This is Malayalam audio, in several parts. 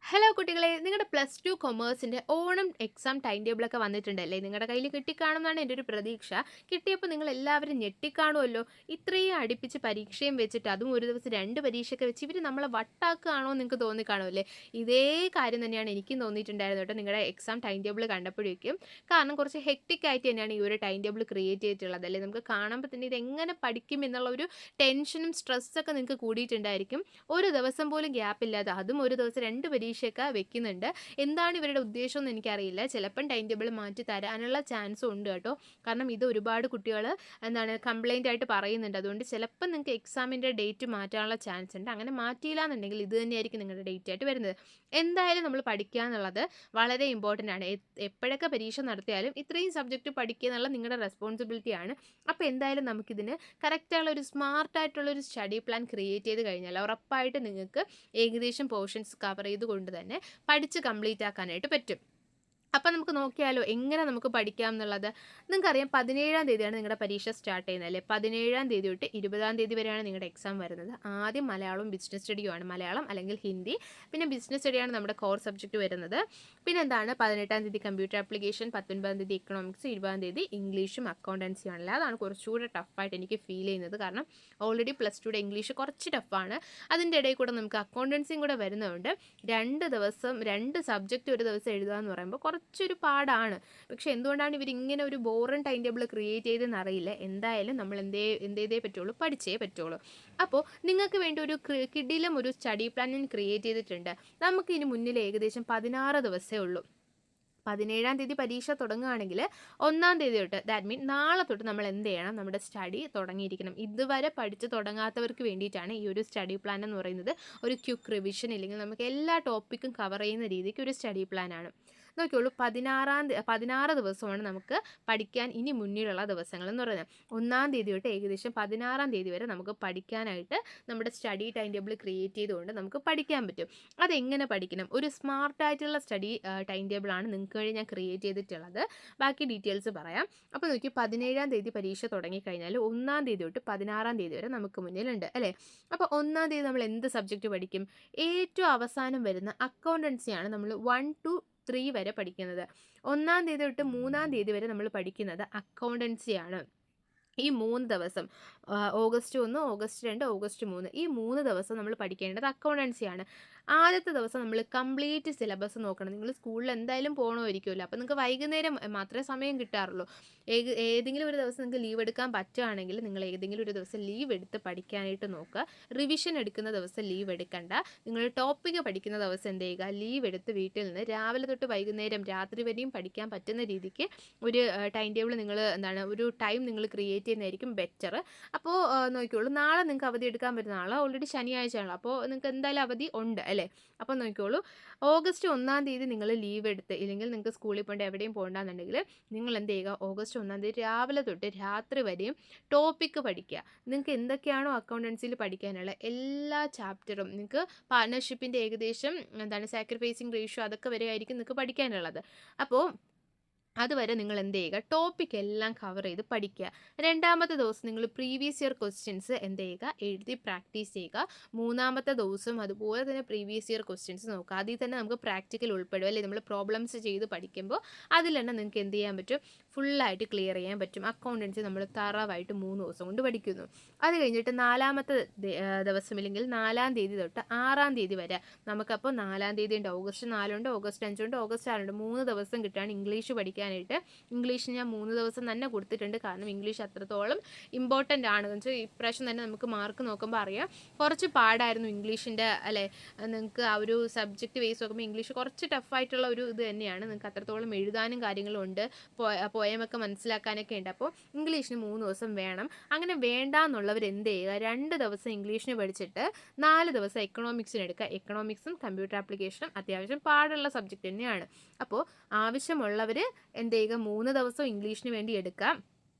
ഹലോ കുട്ടികളെ, നിങ്ങളുടെ പ്ലസ് ടു കൊമേഴ്സിൻ്റെ ഓണം എക്സാം ടൈം ടേബിളൊക്കെ വന്നിട്ടുണ്ടല്ലേ? നിങ്ങളുടെ കയ്യിൽ കിട്ടിക്കാണുമെന്നാണ് എൻ്റെ ഒരു പ്രതീക്ഷ. കിട്ടിയപ്പോൾ നിങ്ങൾ എല്ലാവരും ഞെട്ടിക്കാണുമല്ലോ. ഇത്രയും അടുപ്പിച്ച് പരീക്ഷയും വെച്ചിട്ട്, അതും ഒരു ദിവസം 2 പരീക്ഷയൊക്കെ വെച്ച് ഇവർ നമ്മളെ വട്ടാക്കുകയാണോ എന്ന് നിങ്ങൾക്ക് തോന്നിക്കാണുമല്ലേ? ഇതേ കാര്യം തന്നെയാണ് എനിക്കും തോന്നിയിട്ടുണ്ടായിരുന്നു കേട്ടോ, നിങ്ങളുടെ എക്സാം ടൈം ടേബിൾ കണ്ടപ്പോഴേക്കും. കാരണം കുറച്ച് ഹെക്ടിക് ആയിട്ട് തന്നെയാണ് ഈ ഒരു ടൈം ടേബിൾ ക്രിയേറ്റ് ചെയ്തിട്ടുള്ളത് അല്ലേ? നമുക്ക് കാണുമ്പോൾ തന്നെ ഇതെങ്ങനെ പഠിക്കും എന്നുള്ള ഒരു ടെൻഷനും സ്ട്രെസ്സൊക്കെ നിങ്ങൾക്ക് കൂടിയിട്ടുണ്ടായിരിക്കും. ഒരു ദിവസം പോലും ഗ്യാപ്പില്ലാതെ, അതും ഒരു ദിവസം 2 പരീക്ഷയൊക്കെ വെക്കുന്നുണ്ട്. എന്താണ് ഇവരുടെ ഉദ്ദേശം എന്ന് എനിക്കറിയില്ല. ചിലപ്പം ടൈം ടേബിൾ മാറ്റി തരാനുള്ള ചാൻസും ഉണ്ട് കേട്ടോ. കാരണം ഇത് ഒരുപാട് കുട്ടികൾ കംപ്ലൈൻ്റ് ആയിട്ട് പറയുന്നുണ്ട്. അതുകൊണ്ട് ചിലപ്പം നിങ്ങൾക്ക് എക്സാമിൻ്റെ ഡേറ്റ് മാറ്റാനുള്ള ചാൻസ് ഉണ്ട്. അങ്ങനെ മാറ്റിയില്ല എന്നുണ്ടെങ്കിൽ ഇത് തന്നെയായിരിക്കും നിങ്ങളുടെ ഡേറ്റ് ആയിട്ട് വരുന്നത്. എന്തായാലും നമ്മൾ പഠിക്കുക എന്നുള്ളത് വളരെ ഇമ്പോർട്ടൻ്റ് ആണ്. എപ്പോഴൊക്കെ പരീക്ഷ നടത്തിയാലും ഇത്രയും സബ്ജക്റ്റ് പഠിക്കുക എന്നുള്ള നിങ്ങളുടെ റെസ്പോൺസിബിലിറ്റിയാണ്. അപ്പോൾ എന്തായാലും നമുക്കിതിന് കറക്റ്റായുള്ള ഒരു സ്മാർട്ടായിട്ടുള്ളൊരു സ്റ്റഡി പ്ലാൻ ക്രിയേറ്റ് ചെയ്ത് കഴിഞ്ഞാൽ ഉറപ്പായിട്ട് നിങ്ങൾക്ക് ഏകദേശം പോർഷൻസ് കവർ ചെയ്തുകൊണ്ട് തന്നെ പഠിച്ച് കംപ്ലീറ്റ് ആക്കാനായിട്ട് പറ്റും. അപ്പം നമുക്ക് നോക്കിയാലോ എങ്ങനെ നമുക്ക് പഠിക്കാം എന്നുള്ളത്. നിങ്ങൾക്കറിയാം 17-ാം തീയതിയാണ് നിങ്ങളുടെ പരീക്ഷ സ്റ്റാർട്ട് ചെയ്യുന്നത് അല്ലേ? 17-ാം തീയതി തൊട്ട് 20-ാം തീയതി വരെയാണ് നിങ്ങളുടെ എക്സാം വരുന്നത്. ആദ്യം മലയാളവും ബിസിനസ് സ്റ്റഡിയുമാണ്. മലയാളം അല്ലെങ്കിൽ ഹിന്ദി, പിന്നെ ബിസിനസ് സ്റ്റഡിയാണ് നമ്മുടെ കോർ സബ്ജക്റ്റ് വരുന്നത്. പിന്നെ എന്താണ് 18-ാം തീയതി കമ്പ്യൂട്ടർ ആപ്ലിക്കേഷൻ, 19-ാം തീയതി എക്കണോമിക്സ്, 20-ാം തീയതി ഇംഗ്ലീഷും അക്കൗണ്ടൻസിയും ആണല്ലോ. അതാണ് കുറച്ചുകൂടെ ടഫായിട്ട് എനിക്ക് ഫീൽ ചെയ്യുന്നത്. കാരണം ഓൾറെഡി പ്ലസ് ടുയുടെ ഇംഗ്ലീഷ് കുറച്ച് ടഫാണ്. അതിൻ്റെ ഇടയിൽ കൂടെ നമുക്ക് അക്കൗണ്ടൻസിയും കൂടെ വരുന്നതുകൊണ്ട് 2 ദിവസം 2 സബ്ജക്റ്റ് ഒരു ദിവസം എഴുതുക എന്ന് പറയുമ്പോൾ കുറച്ചൊരു പാടാണ്. പക്ഷെ എന്തുകൊണ്ടാണ് ഇവരിങ്ങനെ ഒരു ബോറിംഗ് ടൈം ടേബിൾ ക്രിയേറ്റ് ചെയ്തെന്ന് അറിയില്ല. എന്തായാലും നമ്മൾ എന്തേതേ പറ്റുള്ളൂ, പഠിച്ചേ പറ്റുള്ളൂ. അപ്പോൾ നിങ്ങൾക്ക് വേണ്ടി ഒരു കിടിലം ഒരു സ്റ്റഡി പ്ലാൻ ഞാൻ ക്രിയേറ്റ് ചെയ്തിട്ടുണ്ട്. നമുക്കിനി മുന്നിൽ ഏകദേശം 16 ദിവസമേ ഉള്ളൂ. 17-ാം തീയതി പരീക്ഷ തുടങ്ങുകയാണെങ്കിൽ 1-ാം തീയതി തൊട്ട്, ദാറ്റ് മീൻ നാളെ തൊട്ട് നമ്മൾ എന്ത് ചെയ്യണം, നമ്മുടെ സ്റ്റഡി തുടങ്ങിയിരിക്കണം. ഇതുവരെ പഠിച്ച് തുടങ്ങാത്തവർക്ക് വേണ്ടിയിട്ടാണ് ഈ ഒരു സ്റ്റഡി പ്ലാൻ എന്ന് പറയുന്നത്. ഒരു ക്വിക്ക് റിവിഷൻ ഇല്ലെങ്കിൽ നമുക്ക് എല്ലാ ടോപ്പിക്കും കവർ ചെയ്യുന്ന രീതിക്ക് ഒരു സ്റ്റഡി പ്ലാനാണ്. നോക്കിയോളൂ, 16 ദിവസമാണ് നമുക്ക് പഠിക്കാൻ ഇനി മുന്നിലുള്ള ദിവസങ്ങൾ എന്ന് പറയുന്നത്. 1-ാം തീയതി തൊട്ട് ഏകദേശം 16-ാം തീയതി വരെ നമുക്ക് പഠിക്കാനായിട്ട് നമ്മുടെ സ്റ്റഡി ടൈം ടേബിൾ ക്രിയേറ്റ് ചെയ്തുകൊണ്ട് നമുക്ക് പഠിക്കാൻ പറ്റും. അതെങ്ങനെ പഠിക്കണം? ഒരു സ്മാർട്ടായിട്ടുള്ള സ്റ്റഡി ടൈം ടേബിളാണ് നിങ്ങൾക്ക് വേണ്ടി ഞാൻ ക്രിയേറ്റ് ചെയ്തിട്ടുള്ളത്. ബാക്കി ഡീറ്റെയിൽസ് പറയാം. അപ്പോൾ നോക്കി, 17-ാം തീയതി പരീക്ഷ തുടങ്ങിക്കഴിഞ്ഞാൽ 1-ാം തീയതി തൊട്ട് 16-ാം തീയതി വരെ നമുക്ക് മുന്നിലുണ്ട് അല്ലേ? അപ്പോൾ 1-ാം തീയതി നമ്മൾ എന്ത് സബ്ജക്റ്റ് പഠിക്കും? ഏറ്റവും അവസാനം വരുന്ന അക്കൗണ്ടൻസിയാണ് നമ്മൾ 1 to 3 വരെ പഠിക്കുന്നത്. 1-ാം തീയതി തൊട്ട് 3-ാം തീയതി വരെ നമ്മൾ പഠിക്കുന്നത് അക്കൗണ്ടൻസിയാണ്. ഈ 3 ദിവസം, ഓഗസ്റ്റ് 1, ഓഗസ്റ്റ് 2, ഓഗസ്റ്റ് 3, ഈ 3 ദിവസം നമ്മൾ പഠിക്കേണ്ടത് അക്കൗണ്ടൻസിയാണ്. ആദ്യത്തെ ദിവസം നമ്മൾ കംപ്ലീറ്റ് സിലബസ് നോക്കണം. നിങ്ങൾ സ്കൂളിൽ എന്തായാലും പോകണമായിരിക്കുമല്ലോ. അപ്പോൾ നിങ്ങൾക്ക് വൈകുന്നേരം മാത്രമേ സമയം കിട്ടാറുള്ളൂ. ഏതെങ്കിലും ഒരു ദിവസം നിങ്ങൾക്ക് ലീവ് എടുക്കാൻ പറ്റുകയാണെങ്കിൽ നിങ്ങൾ ഏതെങ്കിലും ഒരു ദിവസം ലീവ് എടുത്ത് പഠിക്കാനായിട്ട് നോക്കുക. റിവിഷൻ എടുക്കുന്ന ദിവസം ലീവ് എടുക്കണ്ട. നിങ്ങൾ ടോപ്പിക്ക് പഠിക്കുന്ന ദിവസം എന്ത് ചെയ്യുക, ലീവ് എടുത്ത് വീട്ടിൽ നിന്ന് രാവിലെ തൊട്ട് വൈകുന്നേരം രാത്രി വരെയും പഠിക്കാൻ പറ്റുന്ന രീതിക്ക് ഒരു ടൈം ടേബിൾ ഒരു ടൈം നിങ്ങൾ ക്രിയേറ്റ് ചെയ്യുന്നതായിരിക്കും ബെറ്റർ. അപ്പോൾ നോക്കിക്കോളൂ, നാളെ നിങ്ങൾക്ക് അവധി എടുക്കാൻ പറ്റും. നാളെ ഓൾറെഡി ശനിയാഴ്ചയാണ്, അപ്പോൾ നിങ്ങൾക്ക് എന്തായാലും അവധി ഉണ്ട് അല്ലേ? അപ്പോൾ നോക്കിക്കോളൂ, ഓഗസ്റ്റ് 1-ാം തീയതി നിങ്ങൾ ലീവ് എടുത്ത്, ഇല്ലെങ്കിൽ നിങ്ങൾക്ക് സ്കൂളിൽ പോകേണ്ട എവിടെയും പോകണ്ടെന്നുണ്ടെങ്കിൽ നിങ്ങൾ എന്ത് ചെയ്യുക, ഓഗസ്റ്റ് 1-ാം തീയതി രാവിലെ തൊട്ട് രാത്രി വരെയും ടോപ്പിക്ക് പഠിക്കുക. നിങ്ങൾക്ക് എന്തൊക്കെയാണോ അക്കൗണ്ടൻസിയിൽ പഠിക്കാനുള്ള എല്ലാ ചാപ്റ്ററും, നിങ്ങൾക്ക് പാർട്ട്ണർഷിപ്പിൻ്റെ ഏകദേശം സാക്രിഫൈസിങ് റേഷ്യോ അതൊക്കെ വരെ ആയിരിക്കും നിങ്ങൾക്ക് പഠിക്കാനുള്ളത്. അപ്പോൾ അതുവരെ നിങ്ങൾ എന്ത് ചെയ്യുക, ടോപ്പിക് എല്ലാം കവർ ചെയ്ത് പഠിക്കുക. 2-ാമത്തെ ദിവസം നിങ്ങൾ പ്രീവിയസ് ഇയർ ക്വസ്റ്റ്യൻസ് എന്ത് ചെയ്യുക, എഴുതി പ്രാക്ടീസ് ചെയ്യുക. 3-ാമത്തെ ദിവസം അതുപോലെ തന്നെ പ്രീവിയസ് ഇയർ ക്വസ്റ്റ്യൻസ് നോക്കുക. അതിൽ തന്നെ നമുക്ക് പ്രാക്ടിക്കൽ ഉൾപ്പെടും അല്ലേ? നമ്മൾ പ്രോബ്ലംസ് ചെയ്ത് പഠിക്കുമ്പോൾ അതിൽ തന്നെ നിങ്ങൾക്ക് എന്ത് ചെയ്യാൻ പറ്റും, ഫുള്ളായിട്ട് ക്ലിയർ ചെയ്യാൻ പറ്റും. അക്കൗണ്ടൻസി നമ്മൾ തറവായിട്ട് 3 ദിവസം കൊണ്ട് പഠിക്കുന്നു. അത് കഴിഞ്ഞിട്ട് 4-ാമത്തെ ദിവസം ഇല്ലെങ്കിൽ 4-ാം തീയതി തൊട്ട് 6-ാം തീയതി വരെ നമുക്കപ്പോൾ 4-ാം തീയതി ഉണ്ട്, ഓഗസ്റ്റ് 4 ഉണ്ട്, ഓഗസ്റ്റ് 5 ഉണ്ട്, ഓഗസ്റ്റ് 6 ഉണ്ട്. 3 ദിവസം കിട്ടുകയാണ് ഇംഗ്ലീഷ് പഠിക്കാനായിട്ട്. ഇംഗ്ലീഷ് ഞാൻ 3 ദിവസം തന്നെ കൊടുത്തിട്ടുണ്ട്. കാരണം ഇംഗ്ലീഷ് അത്രത്തോളം ഇമ്പോർട്ടൻ്റ് ആണ്. എന്ന് വെച്ചാൽ ഇപ്രാവശ്യം തന്നെ നമുക്ക് മാർക്ക് നോക്കുമ്പോൾ അറിയാം, കുറച്ച് പാടായിരുന്നു ഇംഗ്ലീഷിൻ്റെ അല്ലേ? നിങ്ങൾക്ക് ആ ഒരു സബ്ജക്റ്റ് ബേസ് നോക്കുമ്പോൾ ഇംഗ്ലീഷ് കുറച്ച് ടഫായിട്ടുള്ള ഒരു ഇത് തന്നെയാണ്. നിങ്ങൾക്ക് അത്രത്തോളം എഴുതാനും കാര്യങ്ങളും ഉണ്ട്, പോയമൊക്കെ മനസ്സിലാക്കാനൊക്കെ ഉണ്ട്. അപ്പോൾ ഇംഗ്ലീഷിന് 3 ദിവസം വേണം. അങ്ങനെ വേണ്ടാന്നുള്ളവർ എന്ത് ചെയ്യുക, 2 ദിവസം ഇംഗ്ലീഷിന് പഠിച്ചിട്ട് 4 ദിവസം എക്കണോമിക്സിന് എടുക്കുക. എക്കണോമിക്സും കമ്പ്യൂട്ടർ ആപ്ലിക്കേഷനും അത്യാവശ്യം പാടുള്ള സബ്ജക്റ്റ് തന്നെയാണ്. അപ്പോൾ ആവശ്യമുള്ളവർ എന്ത് ചെയ്യുക, 3 ദിവസം ഇംഗ്ലീഷിന് വേണ്ടി എടുക്കാം.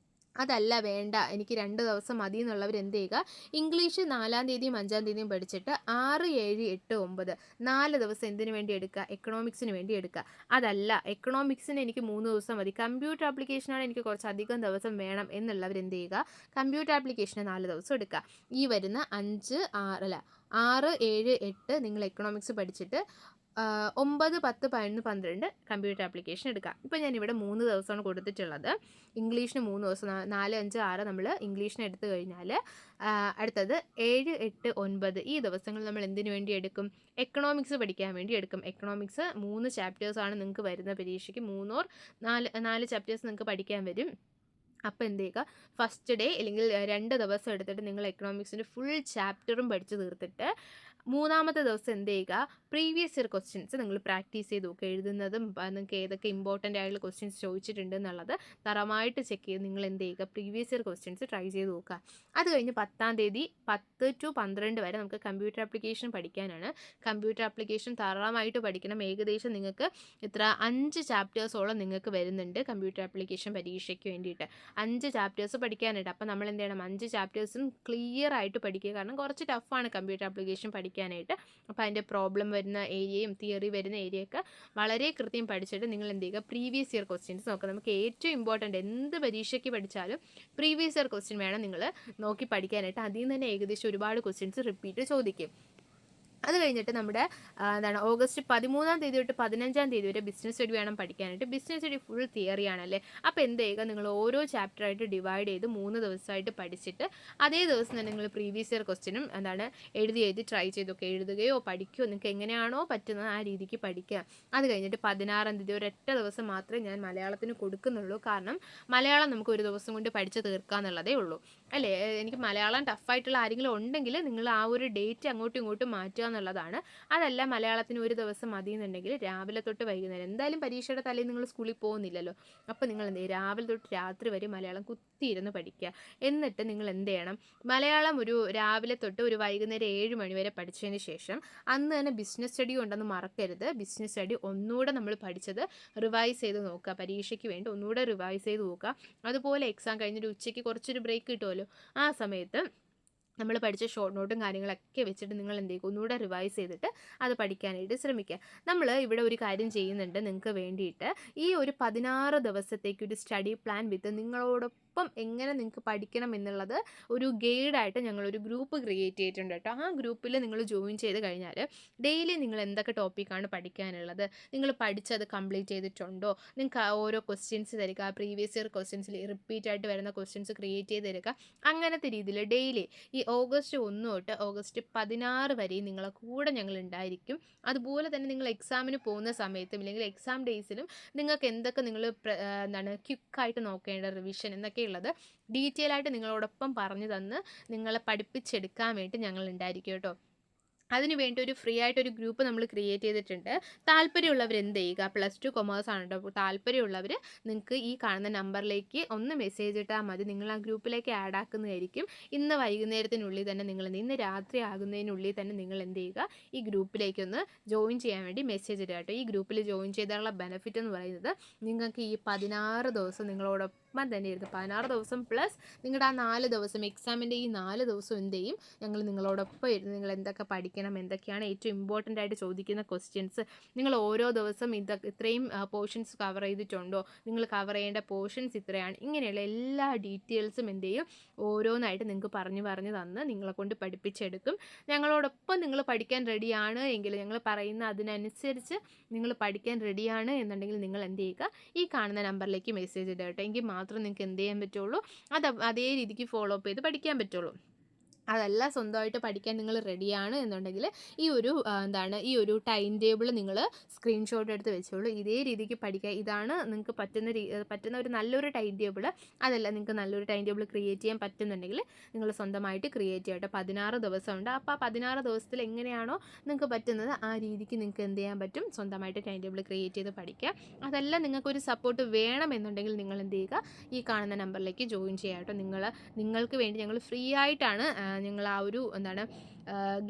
അതല്ല വേണ്ട, എനിക്ക് 2 ദിവസം മതി എന്നുള്ളവർ എന്ത് ചെയ്യുക, ഇംഗ്ലീഷ് 4-ാം തീയതിയും 5-ാം തീയതിയും പഠിച്ചിട്ട് 6, 7, 8, 9 4 ദിവസം എന്തിനു വേണ്ടി എടുക്കുക, എക്കണോമിക്സിന് വേണ്ടി എടുക്കുക. അതല്ല, എക്കണോമിക്സിന് എനിക്ക് 3 ദിവസം മതി, കമ്പ്യൂട്ടർ ആപ്ലിക്കേഷനാണ് എനിക്ക് കുറച്ചധികം ദിവസം വേണം എന്നുള്ളവർ എന്ത് ചെയ്യുക, കമ്പ്യൂട്ടർ ആപ്ലിക്കേഷന് 4 ദിവസം എടുക്കുക. ഈ വരുന്ന 5, 6, 7, 8 നിങ്ങൾ എക്കണോമിക്സ് പഠിച്ചിട്ട് 9, 10, 11, 12 കമ്പ്യൂട്ടർ ആപ്ലിക്കേഷൻ എടുക്കാം. ഇപ്പോൾ ഞാനിവിടെ 3 ദിവസമാണ് കൊടുത്തിട്ടുള്ളത്. ഇംഗ്ലീഷിന് 3 ദിവസം, 4, 5, 6 നമ്മൾ ഇംഗ്ലീഷിന് എടുത്തു കഴിഞ്ഞാൽ അടുത്തത് 7, 8, 9 ഈ ദിവസങ്ങൾ നമ്മൾ എന്തിനു വേണ്ടി എടുക്കും? എക്കണോമിക്സ് പഠിക്കാൻ വേണ്ടി എടുക്കും. എക്കണോമിക്സ് 3 ചാപ്റ്റേഴ്സാണ് നിങ്ങൾക്ക് വരുന്ന പരീക്ഷയ്ക്ക്. 3 ഓർ 4 ചാപ്റ്റേഴ്സ് നിങ്ങൾക്ക് പഠിക്കാൻ വരും. അപ്പോൾ എന്ത് ചെയ്യുക, ഫസ്റ്റ് ഡേ അല്ലെങ്കിൽ 2 ദിവസം എടുത്തിട്ട് നിങ്ങൾ എക്കണോമിക്സിൻ്റെ ഫുൾ ചാപ്റ്ററും പഠിച്ച് തീർത്തിട്ട് മൂന്നാമത്തെ ദിവസം എന്ത് ചെയ്യുക, പ്രീവിയസ് ഇയർ ക്വസ്റ്റ്യൻസ് നിങ്ങൾ പ്രാക്ടീസ് ചെയ്ത് നോക്കുക. എഴുതുന്നതും നിങ്ങൾക്ക് ഏതൊക്കെ ഇമ്പോർട്ടൻ്റ് ആയിട്ടുള്ള ക്വസ്റ്റ്യൻസ് ചോദിച്ചിട്ടുണ്ട് എന്നുള്ളത് തറമായിട്ട് ചെക്ക് ചെയ്ത് നിങ്ങൾ എന്ത് ചെയ്യുക, പ്രീവിയസ് ഇയർ ക്വസ്റ്റ്യൻസ് ട്രൈ ചെയ്ത് നോക്കുക. അത് കഴിഞ്ഞ് 10-ാം തീയതി 10 to 12 വരെ നമുക്ക് കമ്പ്യൂട്ടർ ആപ്ലിക്കേഷൻ പഠിക്കാനാണ്. കമ്പ്യൂട്ടർ ആപ്ലിക്കേഷൻ തറമായിട്ട് പഠിക്കണം. ഏകദേശം നിങ്ങൾക്ക് 5 ചാപ്റ്റേഴ്സോളം നിങ്ങൾക്ക് വരുന്നുണ്ട് കമ്പ്യൂട്ടർ ആപ്ലിക്കേഷൻ പരീക്ഷയ്ക്ക് വേണ്ടിയിട്ട്. 5 ചാപ്റ്റേഴ്സ് പഠിക്കാനായിട്ട്. അപ്പോൾ നമ്മൾ എന്ത് ചെയ്യണം, 5 ചാപ്റ്റേഴ്സും ക്ലിയർ ആയിട്ട് പഠിക്കുക. കാരണം കുറച്ച് ടഫാണ് കമ്പ്യൂട്ടർ ആപ്ലിക്കേഷൻ പഠിക്കാനായിട്ട്. അപ്പോൾ അതിൻ്റെ പ്രോബ്ലം വരുന്ന ഏരിയയും തിയറി വരുന്ന ഏരിയയൊക്കെ വളരെ കൃത്യം പഠിച്ചിട്ട് നിങ്ങൾ എന്ത് ചെയ്യുക, പ്രീവിയസ് ഇയർ ക്വസ്റ്റ്യൻസ് നോക്കുക. നമുക്ക് ഏറ്റവും ഇമ്പോർട്ടൻ്റ് എന്ത് പരീക്ഷയ്ക്ക് പഠിച്ചാലും പ്രീവിയസ് ഇയർ ക്വസ്റ്റ്യൻ വേണം നിങ്ങൾ നോക്കി പഠിക്കാനായിട്ട്. അതിൽ നിന്ന് തന്നെ ഏകദേശം ഒരുപാട് ക്വസ്റ്റ്യൻസ് റിപ്പീറ്റ് ചോദിക്കും. അത് കഴിഞ്ഞിട്ട് നമ്മുടെ ഓഗസ്റ്റ് 13-ാം തീയതി തൊട്ട് 15-ാം തീയതി വരെ ബിസിനസ് സ്റ്റഡി വേണം പഠിക്കാനായിട്ട്. ബിസിനസ് സ്റ്റഡി ഫുൾ തിയറി ആണല്ലേ. അപ്പോൾ എന്ത് ചെയ്യുക, നിങ്ങൾ ഓരോ ചാപ്റ്ററായിട്ട് ഡിവൈഡ് ചെയ്ത് 3 ദിവസമായിട്ട് പഠിച്ചിട്ട് അതേ ദിവസം തന്നെ നിങ്ങൾ പ്രീവിയസ് ഇയർ ക്വസ്റ്റ്യനും എഴുതി ട്രൈ ചെയ്തൊക്കെ എഴുതുകയോ പഠിക്കുകയോ നിങ്ങൾക്ക് എങ്ങനെയാണോ പറ്റുന്നത് ആ രീതിക്ക് പഠിക്കുക. അത് കഴിഞ്ഞിട്ട് 16-ാം തീയതി ഒരൊറ്റ ദിവസം മാത്രമേ ഞാൻ മലയാളത്തിന് കൊടുക്കുന്നുള്ളൂ. കാരണം മലയാളം നമുക്ക് ഒരു ദിവസം കൊണ്ട് പഠിച്ച് തീർക്കാന്നുള്ളതേ ഉള്ളൂ അല്ലേ. എനിക്ക് മലയാളം ടഫായിട്ടുള്ള ആരെങ്കിലും ഉണ്ടെങ്കിൽ നിങ്ങൾ ആ ഒരു ഡേറ്റ് അങ്ങോട്ടും ഇങ്ങോട്ടും മാറ്റുക എന്നുള്ളതാണ്. അതല്ല മലയാളത്തിന് ഒരു ദിവസം മതി എന്നുണ്ടെങ്കിൽ രാവിലെ തൊട്ട് വൈകുന്നേരം, എന്തായാലും പരീക്ഷയുടെ തലേന്ന് നിങ്ങൾ സ്കൂളിൽ പോകുന്നില്ലല്ലോ, അപ്പോൾ നിങ്ങൾ എന്ത് ചെയ്യും, രാവിലെ തൊട്ട് രാത്രി വരെ മലയാളം കുത്തിയിരുന്ന് പഠിക്കുക. എന്നിട്ട് നിങ്ങൾ എന്ത് ചെയ്യണം, മലയാളം ഒരു രാവിലെ തൊട്ട് ഒരു വൈകുന്നേരം 7 മണി വരെ പഠിച്ചതിന് ശേഷം അന്ന് തന്നെ ബിസിനസ് സ്റ്റഡി ഉണ്ടെന്ന് മറക്കരുത്. ബിസിനസ് സ്റ്റഡി ഒന്നുകൂടെ നമ്മൾ പഠിച്ചത് റിവൈസ് ചെയ്ത് നോക്കുക. പരീക്ഷയ്ക്ക് വേണ്ടി ഒന്നുകൂടെ റിവൈസ് ചെയ്ത് നോക്കുക. അതുപോലെ എക്സാം കഴിഞ്ഞിട്ട് ഉച്ചയ്ക്ക് കുറച്ചൊരു ബ്രേക്ക് കിട്ടുമല്ലോ, ആ സമയത്ത് നമ്മൾ പഠിച്ച ഷോർട്ട് നോട്ടും കാര്യങ്ങളൊക്കെ വെച്ചിട്ട് നിങ്ങൾ എന്ത് ചെയ്യുക, ഒന്നുകൂടെ റിവൈസ് ചെയ്തിട്ട് അത് പഠിക്കാനായിട്ട് ശ്രമിക്കുക. നമ്മൾ ഇവിടെ ഒരു കാര്യം ചെയ്യുന്നുണ്ട് നിങ്ങൾക്ക് വേണ്ടിയിട്ട്. ഈ ഒരു 16 ദിവസത്തേക്ക് ഒരു സ്റ്റഡി പ്ലാൻ വിത്ത് നിങ്ങളോടൊപ്പം എങ്ങനെ നിങ്ങൾക്ക് പഠിക്കണം എന്നുള്ളത് ഒരു ഗൈഡായിട്ട് ഞങ്ങളൊരു ഗ്രൂപ്പ് ക്രിയേറ്റ് ചെയ്തിട്ടുണ്ട് കേട്ടോ. ആ ഗ്രൂപ്പിൽ നിങ്ങൾ ജോയിൻ ചെയ്ത് കഴിഞ്ഞാൽ ഡെയിലി നിങ്ങൾ എന്തൊക്കെ ടോപ്പിക്കാണ് പഠിക്കാനുള്ളത്, നിങ്ങൾ പഠിച്ചത് കംപ്ലീറ്റ് ചെയ്തിട്ടുണ്ടോ, നിങ്ങൾക്ക് ഓരോ ക്വസ്റ്റ്യൻസ് തരിക, പ്രീവിയസ് ഇയർ ക്വസ്റ്റ്യൻസിൽ റിപ്പീറ്റ് ആയിട്ട് വരുന്ന ക്വസ്റ്റ്യൻസ് ക്രിയേറ്റ് ചെയ്ത് തരിക. അങ്ങനത്തെ രീതിയിൽ ഡെയിലി ഈ ഓഗസ്റ്റ് 1 തൊട്ട് ഓഗസ്റ്റ് 16 വരെയും നിങ്ങളെ കൂടെ ഞങ്ങൾ ഉണ്ടായിരിക്കും. അതുപോലെ തന്നെ നിങ്ങൾ എക്സാമിന് പോകുന്ന സമയത്തും അല്ലെങ്കിൽ എക്സാം ഡേയ്സിലും നിങ്ങൾക്ക് എന്തൊക്കെ നിങ്ങൾ ക്വിക്കായിട്ട് നോക്കേണ്ട റിവിഷൻ എന്നൊക്കെയുള്ളത് ഡീറ്റെയിൽ ആയിട്ട് നിങ്ങളോടൊപ്പം പറഞ്ഞു തന്ന് നിങ്ങളെ പഠിപ്പിച്ചെടുക്കാൻ വേണ്ടി ഞങ്ങൾ ഉണ്ടായിരിക്കും കേട്ടോ. അതിനുവേണ്ടി ഒരു ഫ്രീ ആയിട്ടൊരു ഗ്രൂപ്പ് നമ്മൾ ക്രിയേറ്റ് ചെയ്തിട്ടുണ്ട്. താല്പര്യമുള്ളവർ എന്ത് ചെയ്യുക, +2 കൊമേഴ്സ് ആണ് കേട്ടോ. താല്പര്യമുള്ളവർ നിങ്ങൾക്ക് ഈ കാണുന്ന നമ്പറിലേക്ക് ഒന്ന് മെസ്സേജ് ഇട്ടാൽ മതി. നിങ്ങൾ ആ ഗ്രൂപ്പിലേക്ക് ആഡ് ആക്കുന്നതായിരിക്കും. ഇന്ന് വൈകുന്നേരത്തിനുള്ളിൽ തന്നെ നിങ്ങൾ ഇന്ന് രാത്രി ആകുന്നതിനുള്ളിൽ തന്നെ നിങ്ങൾ എന്ത് ചെയ്യുക, ഈ ഗ്രൂപ്പിലേക്കൊന്ന് ജോയിൻ ചെയ്യാൻ വേണ്ടി മെസ്സേജ് ഇടുക കേട്ടോ. ഈ ഗ്രൂപ്പിൽ ജോയിൻ ചെയ്താലുള്ള ബെനിഫിറ്റ് എന്ന് പറയുന്നത് നിങ്ങൾക്ക് ഈ 16 ദിവസം നിങ്ങളോടൊപ്പം തന്നെ ഇരുന്ന് 16 ദിവസം പ്ലസ് നിങ്ങളുടെ ആ 4 ദിവസം എക്സാമിൻ്റെ ഈ 4 ദിവസം എന്ത് ചെയ്യും, ഞങ്ങൾ നിങ്ങളോടൊപ്പം ഇരുന്ന് നിങ്ങൾ എന്തൊക്കെ പഠിക്കണം, എന്തൊക്കെയാണ് ഏറ്റവും ഇമ്പോർട്ടൻ്റ് ആയിട്ട് ചോദിക്കുന്ന ക്വസ്റ്റ്യൻസ്, നിങ്ങൾ ഓരോ ദിവസം ഇത്രയും പോർഷൻസ് കവർ ചെയ്തിട്ടുണ്ടോ, നിങ്ങൾ കവർ ചെയ്യേണ്ട പോർഷൻസ് ഇത്രയാണ്, ഇങ്ങനെയുള്ള എല്ലാ ഡീറ്റെയിൽസും എന്ത് ചെയ്യും ഓരോന്നായിട്ട് നിങ്ങൾക്ക് പറഞ്ഞു തന്ന് നിങ്ങളെ കൊണ്ട് പഠിപ്പിച്ചെടുക്കും. ഞങ്ങളോടൊപ്പം നിങ്ങൾ പഠിക്കാൻ റെഡിയാണ് എങ്കിൽ, ഞങ്ങൾ പറയുന്ന അതിനനുസരിച്ച് നിങ്ങൾ പഠിക്കാൻ റെഡിയാണ് എന്നുണ്ടെങ്കിൽ നിങ്ങൾ എന്ത് ചെയ്യുക, ഈ കാണുന്ന നമ്പറിലേക്ക് മെസ്സേജ് ഇടുക കേട്ടോ. എങ്കിൽ മാത്രം നിങ്ങൾക്ക് എന്ത് ചെയ്യാൻ പറ്റുള്ളൂ, അതേ രീതിക്ക് ഫോളോ അപ്പ് ചെയ്ത് പഠിക്കാൻ പറ്റുള്ളൂ. അതല്ല സ്വന്തമായിട്ട് പഠിക്കാൻ നിങ്ങൾ റെഡിയാണ് എന്നുണ്ടെങ്കിൽ ഈ ഒരു ടൈം ടേബിൾ നിങ്ങൾ സ്ക്രീൻഷോട്ട് എടുത്ത് വെച്ചോളൂ. ഇതേ രീതിക്ക് പഠിക്കുക. ഇതാണ് നിങ്ങൾക്ക് പറ്റുന്ന ഒരു നല്ലൊരു ടൈം ടേബിൾ. അതല്ല നിങ്ങൾക്ക് നല്ലൊരു ടൈം ടേബിൾ ക്രിയേറ്റ് ചെയ്യാൻ പറ്റുന്നുണ്ടെങ്കിൽ നിങ്ങൾ സ്വന്തമായിട്ട് ക്രിയേറ്റ് ചെയ്യട്ടെ. 16 ദിവസമുണ്ട്. അപ്പോൾ ആ 16 ദിവസത്തിൽ എങ്ങനെയാണോ നിങ്ങൾക്ക് പറ്റുന്നത് ആ രീതിക്ക് നിങ്ങൾക്ക് എന്ത് ചെയ്യാൻ പറ്റും, സ്വന്തമായിട്ട് ടൈം ടേബിൾ ക്രിയേറ്റ് ചെയ്ത് പഠിക്കുക. അതല്ല നിങ്ങൾക്കൊരു സപ്പോർട്ട് വേണമെന്നുണ്ടെങ്കിൽ നിങ്ങൾ എന്ത് ചെയ്യുക, ഈ കാണുന്ന നമ്പറിലേക്ക് ജോയിൻ ചെയ്യാം കേട്ടോ. നിങ്ങൾക്ക് വേണ്ടി ഞങ്ങൾ ഫ്രീ ആയിട്ടാണ് ഞങ്ങൾ ആ ഒരു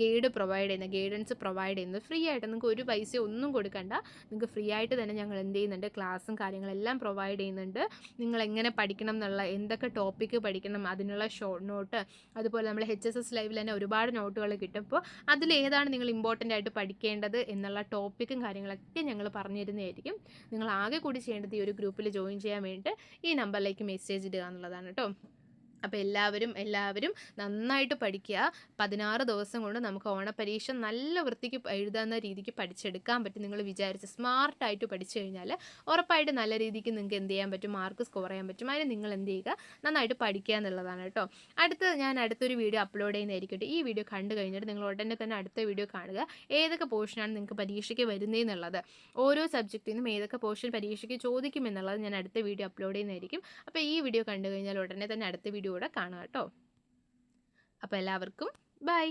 ഗൈഡൻസ് പ്രൊവൈഡ് ചെയ്യുന്നത്. ഫ്രീ ആയിട്ട് നിങ്ങൾക്ക് ഒരു പൈസ ഒന്നും കൊടുക്കണ്ട. നിങ്ങൾക്ക് ഫ്രീ ആയിട്ട് തന്നെ ഞങ്ങൾ എന്ത് ചെയ്യുന്നുണ്ട്, ക്ലാസ്സും കാര്യങ്ങളെല്ലാം പ്രൊവൈഡ് ചെയ്യുന്നുണ്ട്. നിങ്ങൾ എങ്ങനെ പഠിക്കണം എന്നുള്ള, എന്തൊക്കെ ടോപ്പിക്ക് പഠിക്കണം, അതിനുള്ള ഷോർട്ട് നോട്ട്, അതുപോലെ നമ്മൾ HSS ലൈവിൽ തന്നെ ഒരുപാട് നോട്ടുകൾ കിട്ടും. അപ്പോൾ അതിലേതാണ് നിങ്ങൾ ഇമ്പോർട്ടൻ്റ് ആയിട്ട് പഠിക്കേണ്ടത് എന്നുള്ള ടോപ്പിക്കും കാര്യങ്ങളൊക്കെ ഞങ്ങൾ പറഞ്ഞു തരുന്നതായിരിക്കും. നിങ്ങൾ ആകെ കൂടി ചെയ്യേണ്ടത് ഈ ഒരു ഗ്രൂപ്പിൽ ജോയിൻ ചെയ്യാൻ വേണ്ടിയിട്ട് ഈ നമ്പറിലേക്ക് മെസ്സേജ് ഇടുക എന്നുള്ളതാണ് കേട്ടോ. അപ്പോൾ എല്ലാവരും നന്നായിട്ട് പഠിക്കുക. 16 ദിവസം കൊണ്ട് നമുക്ക് ഓണപ്പരീക്ഷ നല്ല വൃത്തിക്ക് എഴുതാവുന്ന രീതിക്ക് പഠിച്ചെടുക്കാൻ പറ്റും. നിങ്ങൾ വിചാരിച്ച് സ്മാർട്ടായിട്ട് പഠിച്ചു കഴിഞ്ഞാൽ ഉറപ്പായിട്ട് നല്ല രീതിക്ക് നിങ്ങൾക്ക് എന്ത് ചെയ്യാൻ പറ്റും, മാർക്ക് സ്കോർ ചെയ്യാൻ പറ്റും. അതിന് നിങ്ങൾ എന്ത് ചെയ്യുക, നന്നായിട്ട് പഠിക്കുക എന്നുള്ളതാണ് കേട്ടോ. ഞാൻ അടുത്തൊരു വീഡിയോ അപ്ലോഡ് ചെയ്യുന്നതായിരിക്കും. ഈ വീഡിയോ കണ്ടു കഴിഞ്ഞിട്ട് നിങ്ങൾ ഉടനെ തന്നെ അടുത്ത വീഡിയോ കാണുക. ഏതൊക്കെ പോർഷനാണ് നിങ്ങൾക്ക് പരീക്ഷയ്ക്ക് വരുന്നതെന്നുള്ളത്, ഓരോ സബ്ജക്റ്റിൽ നിന്നും ഏതൊക്കെ പോർഷൻ പരീക്ഷയ്ക്ക് ചോദിക്കുമെന്നുള്ളത് ഞാൻ അടുത്ത വീഡിയോ അപ്ലോഡ് ചെയ്യുന്നതായിരിക്കും. അപ്പോൾ ഈ വീഡിയോ കണ്ടു കഴിഞ്ഞാൽ ഉടനെ തന്നെ അടുത്ത വീഡിയോ കൂടെ കാണുക കേട്ടോ. അപ്പോൾ എല്ലാവർക്കും ബൈ.